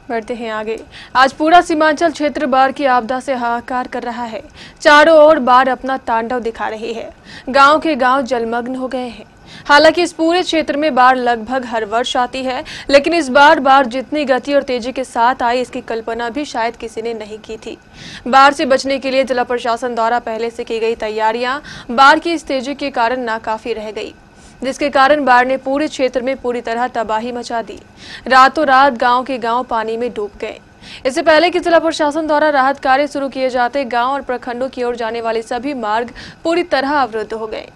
बढ़ते हैं आगे। आज पूरा सीमांचल क्षेत्र बाढ़ की आपदा से हाहाकार कर रहा है। चारों ओर बाढ़ अपना तांडव दिखा रही है। गांव के गांव जलमग्न हो गए हैं। हालांकि इस पूरे क्षेत्र में बाढ़ लगभग हर वर्ष आती है, लेकिन इस बार जितनी गति और तेजी के साथ आई, इसकी कल्पना भी शायद किसी ने नहीं की थी। बाढ़ से बचने के लिए जिला प्रशासन द्वारा पहले से की गई तैयारियां बाढ़ की इस तेजी के कारण नाकाफी रह गई, जिसके कारण बाढ़ ने पूरे क्षेत्र में पूरी तरह तबाही मचा दी। रातों रात गांव के गांव पानी में डूब गए। इससे पहले कि जिला प्रशासन द्वारा राहत कार्य शुरू किए जाते, गांव और प्रखंडों की ओर जाने वाले सभी मार्ग पूरी तरह अवरुद्ध हो गए,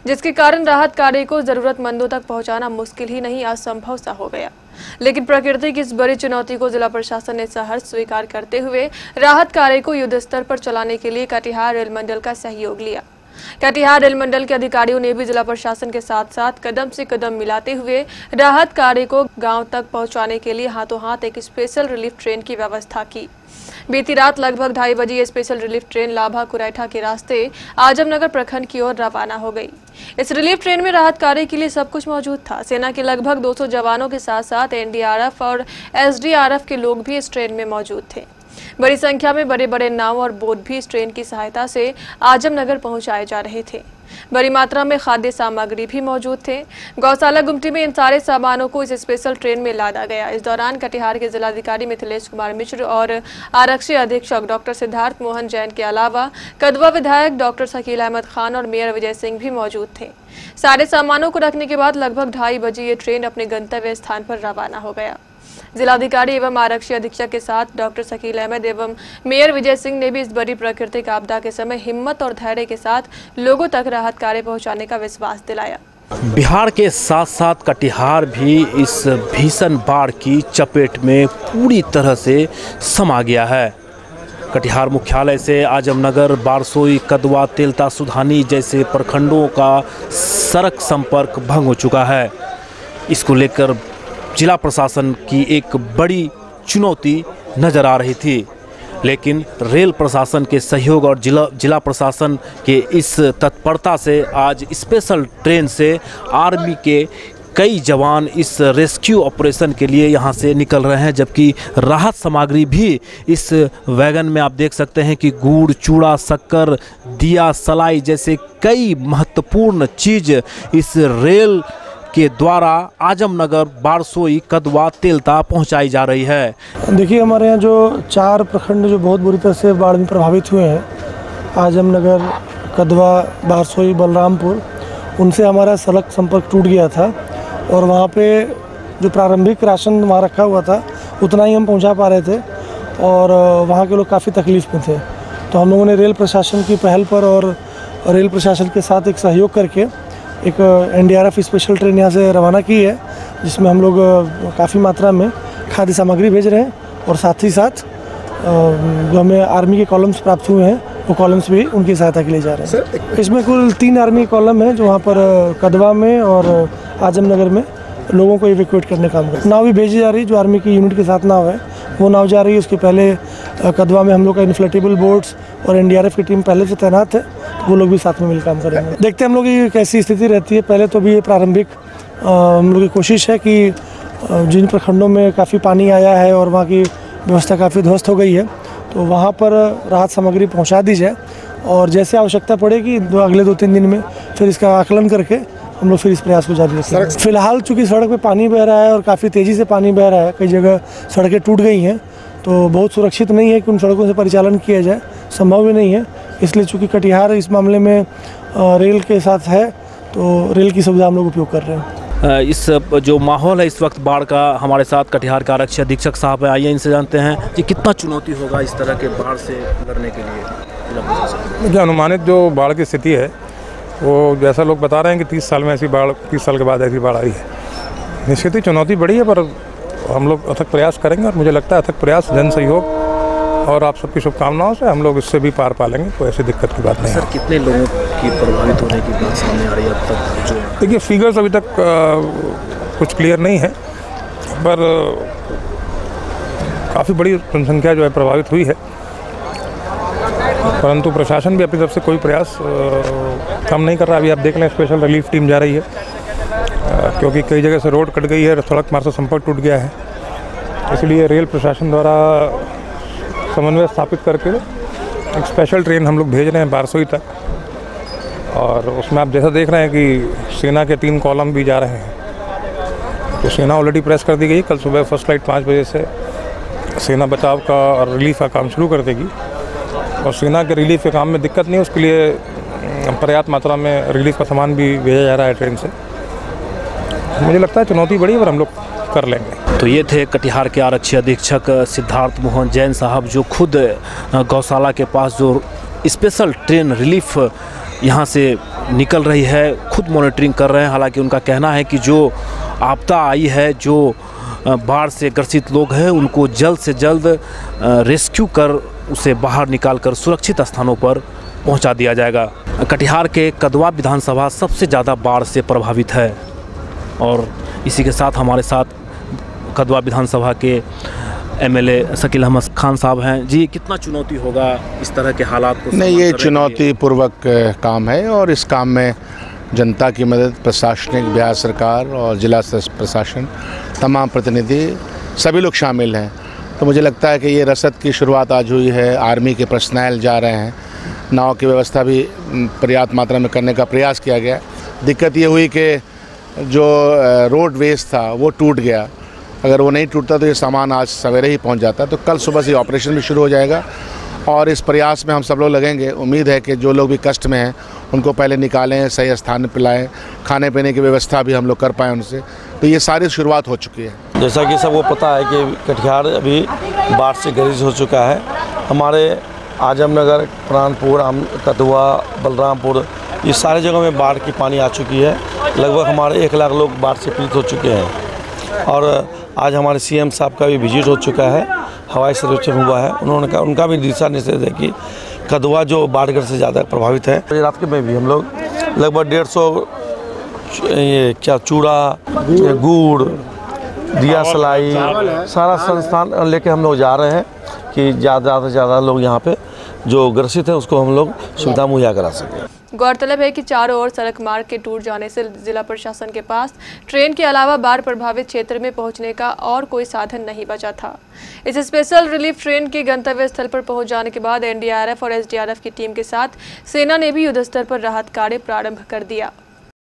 जिसके कारण राहत कार्य को जरूरतमंदों तक पहुंचाना मुश्किल ही नहीं असंभव सा हो गया। लेकिन प्रकृति की इस बड़ी चुनौती को जिला प्रशासन ने सहर्ष स्वीकार करते हुए राहत कार्य को युद्ध स्तर पर चलाने के लिए कटिहार रेल मंडल का सहयोग लिया। कटिहार रेल मंडल के अधिकारियों ने भी जिला प्रशासन के साथ साथ कदम से कदम मिलाते हुए राहत कार्य को गांव तक पहुंचाने के लिए हाथों हाथ एक स्पेशल रिलीफ ट्रेन की व्यवस्था की। बीती रात लगभग 2:30 बजे ये स्पेशल रिलीफ ट्रेन लाभा कुरैठा के रास्ते आजमनगर प्रखंड की ओर रवाना हो गई। इस रिलीफ ट्रेन में राहत कार्य के लिए सब कुछ मौजूद था। सेना के लगभग 200 जवानों के साथ साथ एनडीआरएफ और एसडीआरएफ के लोग भी इस ट्रेन में मौजूद थे। बड़ी संख्या में बड़े बड़े नाव और बोट भी इस ट्रेन की सहायता से आजमनगर पहुंचाए जा रहे थे। बड़ी मात्रा में खाद्य सामग्री भी मौजूद थे। गौशाला गुमटी में इन सारे सामानों को इस स्पेशल ट्रेन में लादा गया। इस दौरान कटिहार के जिलाधिकारी मिथिलेश कुमार मिश्र और आरक्षी अधीक्षक डॉक्टर सिद्धार्थ मोहन जैन के अलावा कदवा विधायक डॉक्टर शकील अहमद खान और मेयर विजय सिंह भी मौजूद थे। सारे सामानों को रखने के बाद लगभग 2:30 बजे ये ट्रेन अपने गंतव्य स्थान पर रवाना हो गया। जिलाधिकारी एवं आरक्षी अधीक्षक के साथ डॉक्टर शकील अहमद एवं मेयर विजय सिंह ने भी इस बड़ी प्राकृतिक आपदा के समय हिम्मत और धैर्य के साथ लोगों तक राहत कार्य पहुंचाने का विश्वास दिलाया। बिहार के साथ साथ कटिहार भी इस भीषण बाढ़ की चपेट में पूरी तरह से समा गया है। कटिहार मुख्यालय से आजमनगर, बारसोई, कदवा, तेलता, सुधानी जैसे प्रखंडों का सड़क संपर्क भंग हो चुका है। इसको लेकर जिला प्रशासन की एक बड़ी चुनौती नज़र आ रही थी, लेकिन रेल प्रशासन के सहयोग और जिला प्रशासन के इस तत्परता से आज स्पेशल ट्रेन से आर्मी के कई जवान इस रेस्क्यू ऑपरेशन के लिए यहां से निकल रहे हैं। जबकि राहत सामग्री भी इस वैगन में आप देख सकते हैं कि गुड़, चूड़ा, शक्कर, दिया, सलाई जैसे कई महत्वपूर्ण चीज़ इस रेल के द्वारा आजमनगर, बारसोई, कदवा, तेलता पहुंचाई जा रही है। देखिए, हमारे यहाँ जो 4 प्रखंड जो बहुत बुरी तरह से बाढ़ में प्रभावित हुए हैं, आजमनगर, कदवा, बारसोई, बलरामपुर, उनसे हमारा सड़क संपर्क टूट गया था और वहाँ पे जो प्रारंभिक राशन वहाँ रखा हुआ था उतना ही हम पहुँचा पा रहे थे और वहाँ के लोग काफ़ी तकलीफ़ में थे। तो हम लोगों ने रेल प्रशासन की पहल पर और रेल प्रशासन के साथ एक सहयोग करके एक एनडीआरएफ स्पेशल ट्रेन यहाँ से रवाना की है, जिसमें हम लोग काफ़ी मात्रा में खाद्य सामग्री भेज रहे हैं और साथ ही साथ जो हमें आर्मी के कॉलम्स प्राप्त हुए हैं वो कॉलम्स भी उनकी सहायता के लिए जा रहे हैं। इसमें कुल 3 आर्मी कॉलम हैं जो वहाँ पर कदवा में और आजमनगर में लोगों को इवैक्यूएट करने का काम कर। नाव भी भेजी जा रही है, जो आर्मी की यूनिट के साथ नाव है वो नाव जा रही है। उसके पहले कदवा में हम लोग का इन्फ्लेटेबल बोट्स और एनडीआरएफ की टीम पहले से तैनात है, वो लोग भी साथ में मिल काम करेंगे। देखते हैं हम लोग की कैसी स्थिति रहती है। पहले तो भी ये प्रारंभिक हम लोग की कोशिश है कि जिन प्रखंडों में काफ़ी पानी आया है और वहाँ की व्यवस्था काफ़ी ध्वस्त हो गई है, तो वहाँ पर राहत सामग्री पहुँचा दी जाए और जैसे आवश्यकता पड़ेगी अगले 2-3 दिन में फिर इसका आकलन करके हम लोग फिर इस प्रयास को जारी रखेंगे। फिलहाल चूँकि सड़क पे पानी बह रहा है और काफ़ी तेज़ी से पानी बह रहा है, कई जगह सड़कें टूट गई हैं, तो बहुत सुरक्षित नहीं है कि उन सड़कों से परिचालन किया जाए, संभव भी नहीं है। इसलिए चूँकि कटिहार इस मामले में रेल के साथ है, तो रेल की सुविधा हम लोग उपयोग कर रहे हैं। इस जो माहौल है इस वक्त बाढ़ का, हमारे साथ कटिहार का आरक्षी अधीक्षक साहब है। आइए इनसे जानते हैं कि कितना चुनौती होगा इस तरह के बाढ़ से लड़ने के लिए। जो अनुमानित जो बाढ़ की स्थिति है वो जैसा लोग बता रहे हैं कि 30 साल में ऐसी बाढ़, 30 साल के बाद ऐसी बाढ़ आई है। निश्चित ही चुनौती बड़ी है, पर हम लोग अथक प्रयास करेंगे और मुझे लगता है अथक प्रयास, जन सहयोग और आप सबकी शुभकामनाओं से हम लोग इससे भी पार पा लेंगे। कोई ऐसी दिक्कत की बात नहीं है। सर, कितने लोगों की प्रभावित होने की बात सामने आ रही है अब तक? जो देखिए, फिगर्स अभी तक कुछ क्लियर नहीं है, पर काफ़ी बड़ी जनसंख्या जो है प्रभावित हुई है। परंतु प्रशासन भी अपनी तरफ से कोई प्रयास कम नहीं कर रहा। अभी आप देख लें, स्पेशल रिलीफ टीम जा रही है, क्योंकि कई जगह से रोड कट गई है, सड़क मार्ग से संपर्क टूट गया है। इसलिए रेल प्रशासन द्वारा समन्वय स्थापित करके एक स्पेशल ट्रेन हम लोग भेज रहे हैं बारसोई तक, और उसमें आप जैसा देख रहे हैं कि सेना के 3 कॉलम भी जा रहे हैं। तो सेना ऑलरेडी प्रेस कर दी गई। कल सुबह फर्स्ट फ्लाइट 5 बजे से सेना बचाव का और रिलीफ का काम शुरू कर देगी, और सेना के रिलीफ के काम में दिक्कत नहीं है, उसके लिए पर्याप्त मात्रा में रिलीफ का सामान भी भेजा जा रहा है ट्रेन से। मुझे लगता है चुनौती बड़ी है पर हम लोग कर लेंगे। तो ये थे कटिहार के आरक्षी अधीक्षक सिद्धार्थ मोहन जैन साहब, जो खुद गौशाला के पास जो स्पेशल ट्रेन रिलीफ यहाँ से निकल रही है खुद मॉनिटरिंग कर रहे हैं। हालांकि उनका कहना है कि जो आपदा आई है, जो बाढ़ से ग्रसित लोग हैं, उनको जल्द से जल्द रेस्क्यू कर उसे बाहर निकालकर सुरक्षित स्थानों पर पहुंचा दिया जाएगा। कटिहार के कदवा विधानसभा सबसे ज़्यादा बाढ़ से प्रभावित है, और इसी के साथ हमारे साथ कदवा विधानसभा के एमएलए शकील अहमद खान साहब हैं। जी, कितना चुनौती होगा इस तरह के हालात को? नहीं, ये चुनौतीपूर्वक काम है, और इस काम में जनता की मदद, प्रशासनिक, बिहार सरकार और जिला प्रशासन, तमाम प्रतिनिधि, सभी लोग शामिल हैं। तो मुझे लगता है कि ये रसद की शुरुआत आज हुई है। आर्मी के पर्सनल जा रहे हैं, नाव की व्यवस्था भी पर्याप्त मात्रा में करने का प्रयास किया गया। दिक्कत ये हुई कि जो रोड वेज था वो टूट गया। अगर वो नहीं टूटता तो ये सामान आज सवेरे ही पहुंच जाता। तो कल सुबह से ऑपरेशन भी शुरू हो जाएगा, और इस प्रयास में हम सब लोग लगेंगे। उम्मीद है कि जो लोग भी कष्ट में हैं उनको पहले निकालें, सही स्थान पर लाएँ, खाने पीने की व्यवस्था भी हम लोग कर पाएँ उनसे। तो ये सारी शुरुआत हो चुकी है। जैसा कि सबको पता है कि कटिहार अभी बाढ़ से ग्रसित हो चुका है। हमारे आजमनगर, प्राणपुर, कदवा, बलरामपुर, ये सारी जगहों में बाढ़ की पानी आ चुकी है। लगभग हमारे 1 लाख लोग बाढ़ से पीड़ित हो चुके हैं, और आज हमारे सीएम साहब का भी विजिट हो चुका है, हवाई सर्वेक्षण हुआ है। उनका भी दिशा निर्देश है कि कदवा जो बाढ़ग्रस्त से ज़्यादा प्रभावित है। रात के में भी हम लोग लगभग 150 ये चूड़ा, गुड़, दिया सलाई, सारा संस्थान लेके हम लोग जा रहे हैं कि ज़्यादा से ज़्यादा लोग यहाँ पे जो ग्रसित है उसको हम लोग सुविधा मुहैया करा सकें। गौरतलब है कि चारों ओर सड़क मार्ग के टूट जाने से जिला प्रशासन के पास ट्रेन के अलावा बाढ़ प्रभावित क्षेत्र में पहुंचने का और कोई साधन नहीं बचा था। इस स्पेशल रिलीफ ट्रेन के गंतव्य स्थल पर पहुंच जाने के बाद एनडीआरएफ और एसडीआरएफ की टीम के साथ सेना ने भी युद्धस्तर पर राहत कार्य प्रारंभ कर दिया।